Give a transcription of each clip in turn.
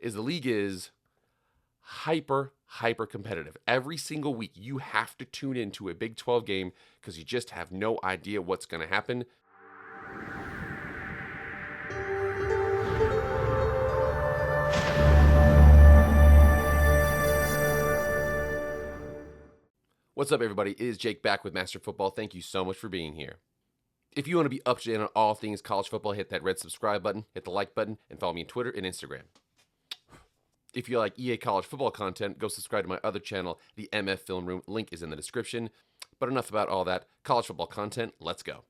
is the league is hyper competitive. Every single week, you have to tune into a Big 12 game because you just have no idea what's going to happen. What's up, everybody? It is Jake back with Master Football. Thank you so much for being here. If you want to be up to date on all things college football, hit that red subscribe button, hit the like button, and follow me on Twitter and Instagram. If you like EA college football content, go subscribe to my other channel, the MF Film Room. Link is in the description. But enough about all that. College football content, let's go.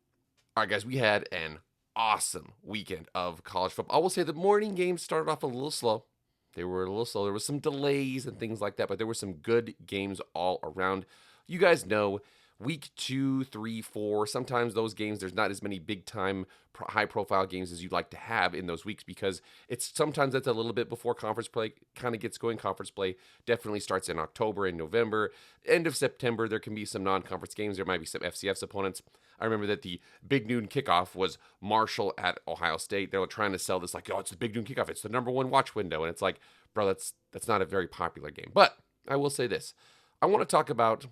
All right, guys, we had an awesome weekend of college football. I will say the morning games started off a little slow. They were a little slow. There was some delays and things like that, but there were some good games all around. You guys know week 2, 3, 4, sometimes those games, there's not as many big time, high profile games as you'd like to have in those weeks because sometimes that's a little bit before conference play kind of gets going. Conference play definitely starts in October and November. End of September, there can be some non-conference games. There might be some FCS opponents. I remember that the big noon kickoff was Marshall at Ohio State. They were trying to sell this like, oh, it's the big noon kickoff. It's the number one watch window. And it's like, bro, that's not a very popular game. But I will say this. I want to talk about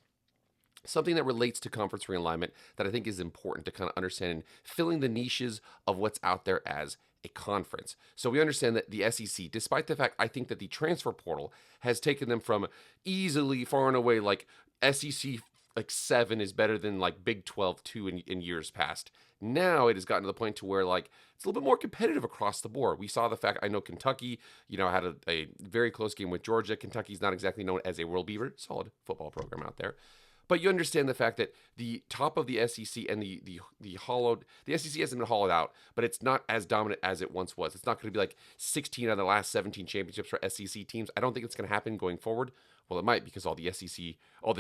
something that relates to conference realignment that I think is important to kind of understand, filling the niches of what's out there as a conference. So we understand that the SEC, despite the fact I think that the transfer portal has taken them from easily far and away like SEC like 7 is better than like Big 12 2 in years past. Now it has gotten to the point to where like it's a little bit more competitive across the board. We saw the fact, I know Kentucky, had a very close game with Georgia. Kentucky's not exactly known as a world beater, solid football program out there. But you understand the fact that the top of the SEC and the SEC hasn't been hollowed out, but it's not as dominant as it once was. It's not going to be like 16 out of the last 17 championships for SEC teams. I don't think it's going to happen going forward. Well, it might because all the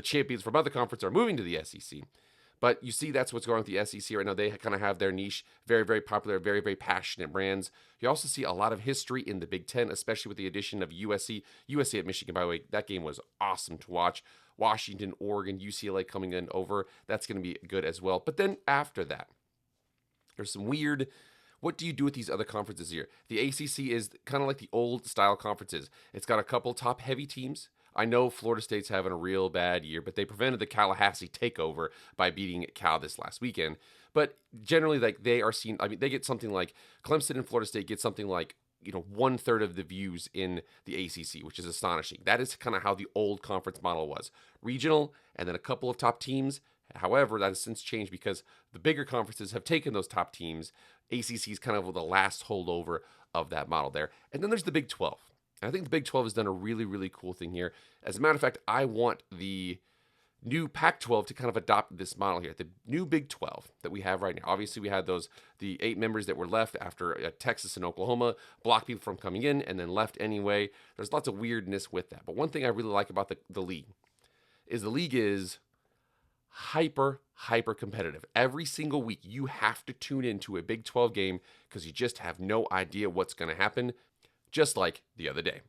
champions from other conferences are moving to the SEC. But you see that's what's going on with the SEC right now. They kind of have their niche, very, very popular, very, very passionate brands. You also see a lot of history in the Big Ten, especially with the addition of USC. USC at Michigan, by the way, that game was awesome to watch. Washington, Oregon, UCLA coming in over. That's going to be good as well. But then after that, there's some weird, what do you do with these other conferences here? The ACC is kind of like the old style conferences. It's got a couple top heavy teams. I know Florida State's having a real bad year, but they prevented the Tallahassee takeover by beating Cal this last weekend. But generally, like they are seen, they get something like Clemson and Florida State get something like 1/3 of the views in the ACC, which is astonishing. That is kind of how the old conference model was. Regional, and then a couple of top teams. However, that has since changed because the bigger conferences have taken those top teams. ACC is kind of the last holdover of that model there. And then there's the Big 12. And I think the Big 12 has done a really, really cool thing here. As a matter of fact, I want the new Pac-12 to kind of adopt this model here. The new Big 12 that we have right now. Obviously, we had the 8 members that were left after Texas and Oklahoma blocked people from coming in and then left anyway. There's lots of weirdness with that. But one thing I really like about the league is hyper competitive. Every single week, you have to tune into a Big 12 game because you just have no idea what's going to happen, just like the other day.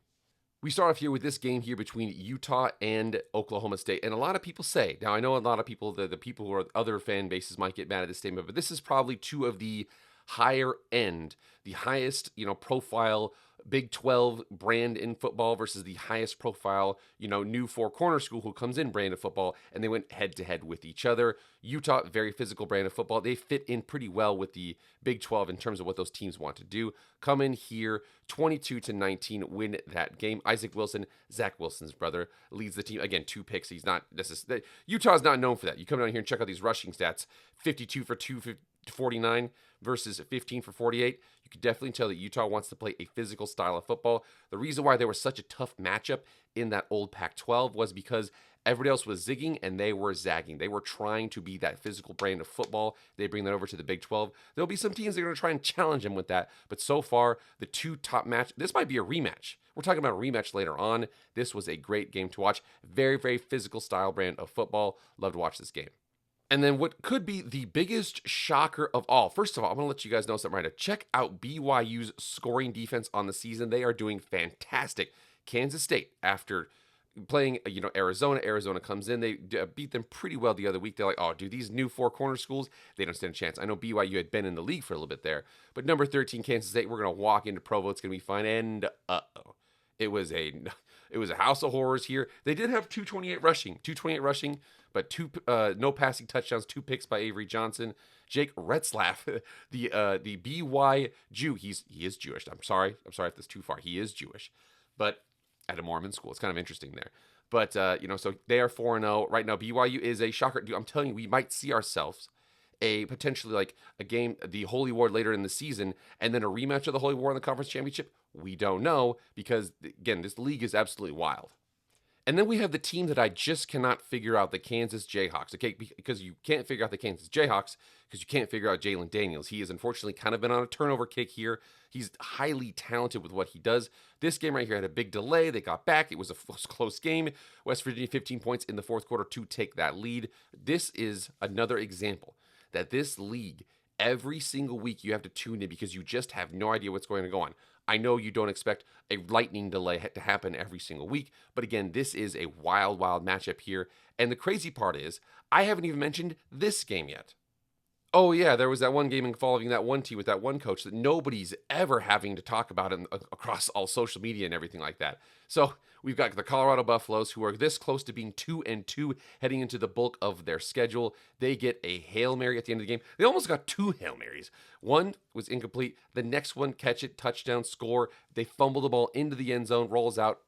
We start off here with this game here between Utah and Oklahoma State. And a lot of people say, now I know a lot of people, the people who are other fan bases might get mad at this statement, but this is probably two of the higher end, the highest, profile Big 12 brand in football versus the highest profile, new Four Corner School who comes in brand of football, and they went head to head with each other. Utah, very physical brand of football. They fit in pretty well with the Big 12 in terms of what those teams want to do. Come in here, 22-19, win that game. Isaac Wilson, Zach Wilson's brother, leads the team. Again, 2 picks. Utah's not known for that. You come down here and check out these rushing stats, 52 for 249 versus 15 for 48. You can definitely tell that Utah wants to play a physical style of football. The reason why there was such a tough matchup in that old Pac-12 was because everybody else was zigging and they were zagging. They were trying to be that physical brand of football. They bring that over to the Big 12. There'll be some teams that are going to try and challenge them with that. But so far, the 2 top match, this might be a rematch. We're talking about a rematch later on. This was a great game to watch. Very, very physical style brand of football. Love to watch this game. And then what could be the biggest shocker of all. First of all, I'm going to let you guys know something right now. Check out BYU's scoring defense on the season. They are doing fantastic. Kansas State, after playing, Arizona comes in. They beat them pretty well the other week. They're like, oh, dude, these new Four Corner schools, they don't stand a chance. I know BYU had been in the league for a little bit there. But number 13, Kansas State, we're going to walk into Provo. It's going to be fine. And, It was a house of horrors here. They did have 228 rushing, but no passing touchdowns, 2 picks by Avery Johnson. Jake Retzlaff, the BY Jew, he is Jewish. I'm sorry if that's too far. He is Jewish, but at a Mormon school, it's kind of interesting there. But so they are 4-0 right now. BYU is a shocker. Dude, I'm telling you, we might see ourselves a potentially like a game, the Holy War later in the season, and then a rematch of the Holy War in the conference championship. We don't know because again, this league is absolutely wild. And then we have the team that I just cannot figure out, the Kansas Jayhawks. Okay, because you can't figure out the Kansas Jayhawks because you can't figure out Jalen Daniels. He has unfortunately kind of been on a turnover kick here. He's highly talented with what he does. This game right here had a big delay. They got back. It was a close game. West Virginia 15 points in the fourth quarter to take that lead. This is another example that this league, every single week you have to tune in because you just have no idea what's going to go on. I know you don't expect a lightning delay to happen every single week, but again, this is a wild, wild matchup here. And the crazy part is, I haven't even mentioned this game yet. Oh yeah, there was that one game involving that one team with that one coach that nobody's ever having to talk about across all social media and everything like that. So we've got the Colorado Buffaloes, who are this close to being 2-2 heading into the bulk of their schedule. They get a Hail Mary at the end of the game. They almost got 2 Hail Marys. One was incomplete. The next one, catch it, touchdown, score. They fumble the ball into the end zone, rolls out.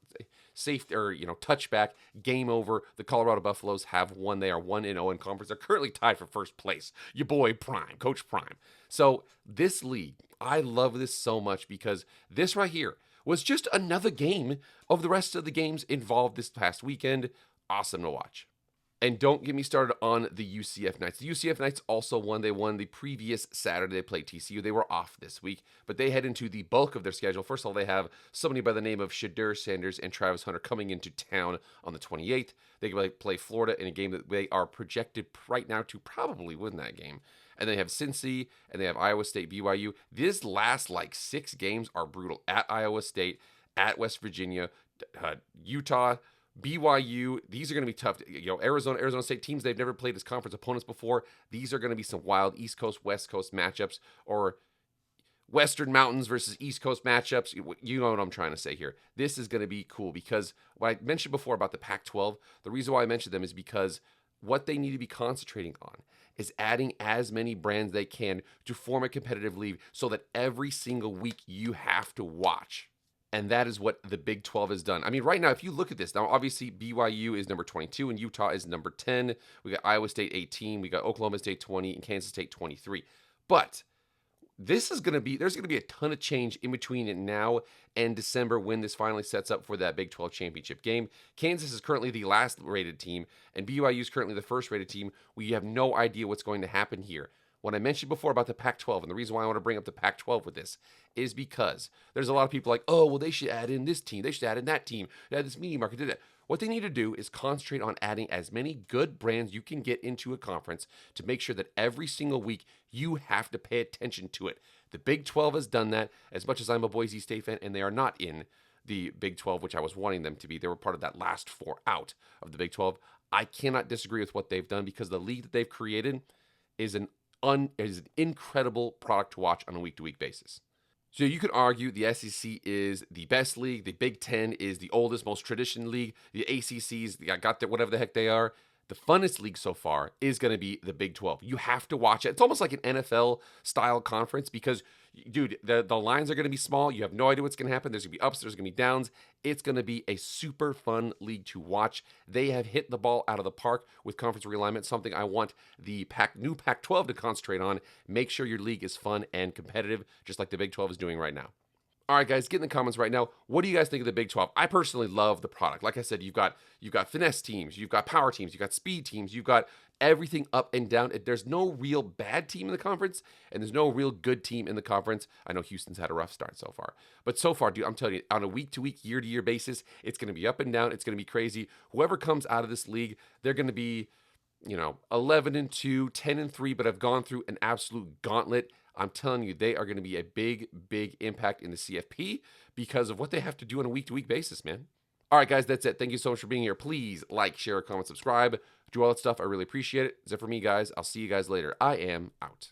Safe or touchback, game over. The Colorado Buffaloes have won. They are 1-0 in conference. They're currently tied for first place. Your boy Prime, Coach Prime. So this league, I love this so much because this right here was just another game of the rest of the games involved this past weekend. Awesome to watch. And don't get me started on the UCF Knights. The UCF Knights also won. They won the previous Saturday. They played TCU. They were off this week, but they head into the bulk of their schedule. First of all, they have somebody by the name of Shadur Sanders and Travis Hunter coming into town on the 28th. They play Florida in a game that they are projected right now to probably win that game. And they have Cincy, and they have Iowa State, BYU. These last 6 games are brutal. At Iowa State, at West Virginia, Utah, BYU, these are going to be tough. Arizona State teams, they've never played as conference opponents before. These are going to be some wild East Coast, West Coast matchups, or Western Mountains versus East Coast matchups. You know what I'm trying to say here. This is going to be cool because what I mentioned before about the Pac-12, the reason why I mentioned them is because what they need to be concentrating on is adding as many brands they can to form a competitive league so that every single week you have to watch. And that is what the Big 12 has done. I mean, right now, if you look at this, now obviously BYU is number 22 and Utah is number 10. We got Iowa State 18, we got Oklahoma State 20, and Kansas State 23. But there's going to be a ton of change in between now and December when this finally sets up for that Big 12 championship game. Kansas is currently the last rated team, and BYU is currently the first rated team. We have no idea what's going to happen here. What I mentioned before about the Pac-12, and the reason why I want to bring up the Pac-12 with this is because there's a lot of people like, oh, well, they should add in this team. They should add in that team. They add this media market. Did that. What they need to do is concentrate on adding as many good brands you can get into a conference to make sure that every single week you have to pay attention to it. The Big 12 has done that. As much as I'm a Boise State fan, and they are not in the Big 12, which I was wanting them to be. They were part of that last 4 out of the Big 12. I cannot disagree with what they've done because the league that they've created is an incredible product to watch on a week-to-week basis. So you could argue the SEC is the best league, the Big Ten is the oldest, most traditional league, the ACCs, whatever the heck they are. The funnest league so far is going to be the Big 12. You have to watch it. It's almost like an NFL-style conference because, dude, the lines are going to be small. You have no idea what's going to happen. There's going to be ups. There's going to be downs. It's going to be a super fun league to watch. They have hit the ball out of the park with conference realignment, something I want the new Pac-12 to concentrate on. Make sure your league is fun and competitive, just like the Big 12 is doing right now. All right, guys, get in the comments right now. What do you guys think of the Big 12? I personally love the product. Like I said, you've got finesse teams, you've got power teams, you've got speed teams, you've got everything up and down. There's no real bad team in the conference, and there's no real good team in the conference. I know Houston's had a rough start so far. But so far, dude, I'm telling you, on a week-to-week, year-to-year basis, it's going to be up and down. It's going to be crazy. Whoever comes out of this league, they're going to be, 11-2, 10-3, but have gone through an absolute gauntlet. I'm telling you, they are going to be a big, big impact in the CFP because of what they have to do on a week-to-week basis, man. All right, guys, that's it. Thank you so much for being here. Please like, share, comment, subscribe. Do all that stuff. I really appreciate it. That's it for me, guys. I'll see you guys later. I am out.